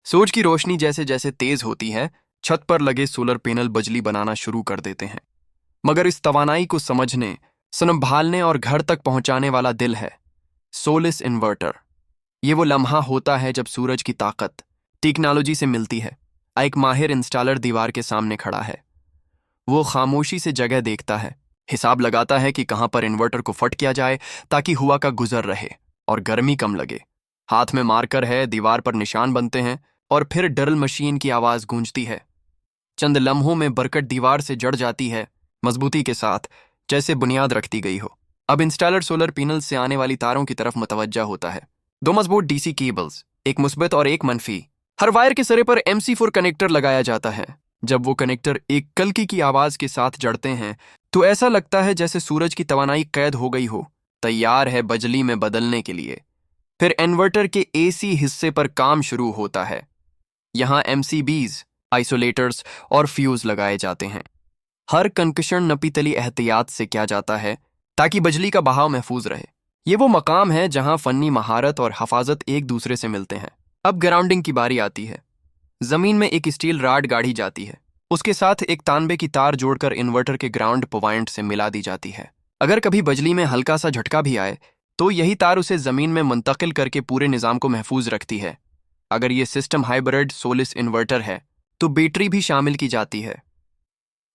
सूरज की रोशनी जैसे जैसे तेज होती है, छत पर लगे सोलर पैनल बिजली बनाना शुरू कर देते हैं। मगर इस तवानाई को समझने, संभालने और घर तक पहुंचाने वाला दिल है सोलिस इन्वर्टर। ये वो लम्हा होता है जब सूरज की ताकत टेक्नोलॉजी से मिलती है। एक माहिर इंस्टॉलर दीवार के सामने खड़ा है। वो खामोशी से जगह देखता है, हिसाब लगाता है कि कहां पर इन्वर्टर को फट किया जाए ताकि हवा का गुजर रहे और गर्मी कम लगे। हाथ में मार्कर है, दीवार पर निशान बनते हैं और फिर ड्रिल मशीन की आवाज गूंजती है। चंद लम्हों में बरकत दीवार से जड़ जाती है, मजबूती के साथ, जैसे बुनियाद रखती गई हो। अब इंस्टॉलर सोलर पैनल से आने वाली तारों की तरफ मुतवज्जा होता है। दो मजबूत डीसी केबल्स, एक मुस्बत और एक मनफी। हर वायर के सिरे पर MC4 कनेक्टर लगाया जाता है। जब वो कनेक्टर एक कल्की की आवाज के साथ जड़ते हैं तो ऐसा लगता है जैसे सूरज की तवानाई कैद हो गई हो, तैयार है बिजली में बदलने के लिए। फिर इन्वर्टर के AC हिस्से पर काम शुरू होता है। यहाँ MCBs, आइसोलेटर्स और फ्यूज लगाए जाते हैं। हर कंकशन नपीतली एहतियात से किया जाता है ताकि बिजली का बहाव महफूज रहे। ये वो मकाम है जहां फन्नी महारत और हफाजत एक दूसरे से मिलते हैं। अब ग्राउंडिंग की बारी आती है। जमीन में एक स्टील राड गाड़ी जाती है, उसके साथ एक तांबे की तार जोड़कर इन्वर्टर के ग्राउंड पॉइंट से मिला दी जाती है। अगर कभी बिजली में हल्का सा झटका भी आए तो यही तार उसे जमीन में मुंतकिल करके पूरे निजाम को महफूज रखती है। अगर ये सिस्टम हाइब्रिड सोलिस इन्वर्टर है तो बैटरी भी शामिल की जाती है।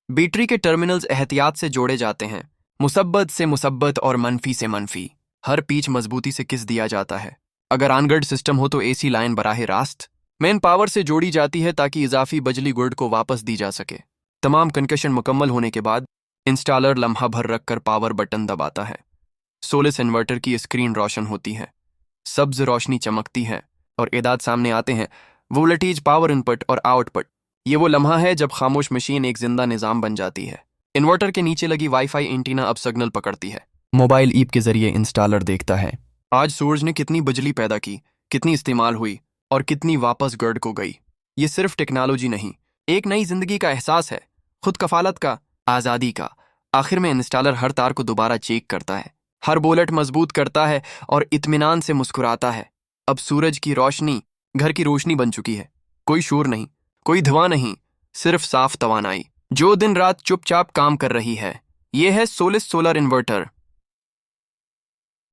बैटरी के टर्मिनल्स एहतियात से जोड़े जाते हैं, मुसब्बत से मुसब्बत और मनफी से मनफी। हर पीच मजबूती से किस दिया जाता है। अगर ऑनग्रिड सिस्टम हो तो AC लाइन बराह रास्त मेन पावर से जोड़ी जाती है ताकि इजाफी बिजली ग्रिड को वापस दी जा सके। तमाम कनेक्शन मुकम्मल होने के बाद इंस्टॉलर लम्हा भर रखकर पावर बटन दबाता है। सोलिस इन्वर्टर की स्क्रीन रोशन होती है, सब्ज रोशनी चमकती है और एदाद सामने आते हैं, वोल्टेज, पावर इनपुट और आउटपुट। ये वो लम्हा है जब खामोश मशीन एक जिंदा निजाम बन जाती है। इन्वर्टर के नीचे लगी वाईफाई एंटीना अब सिग्नल पकड़ती है। मोबाइल ऐप के जरिए इंस्टॉलर देखता है आज सूरज ने कितनी बिजली पैदा की, कितनी इस्तेमाल हुई और कितनी वापस ग्रिड को गई। ये सिर्फ टेक्नोलॉजी नहीं, एक नई जिंदगी का एहसास है, खुद कफालत का, आज़ादी का। आखिर में इंस्टॉलर हर तार को दोबारा चेक करता है, हर बोलेट मजबूत करता है और इत्मीनान से मुस्कुराता है। अब सूरज की रोशनी घर की रोशनी बन चुकी है। कोई शोर नहीं, कोई धुआं नहीं, सिर्फ साफ तवानाई जो दिन रात चुपचाप काम कर रही है। यह है सोलिस सोलर इन्वर्टर।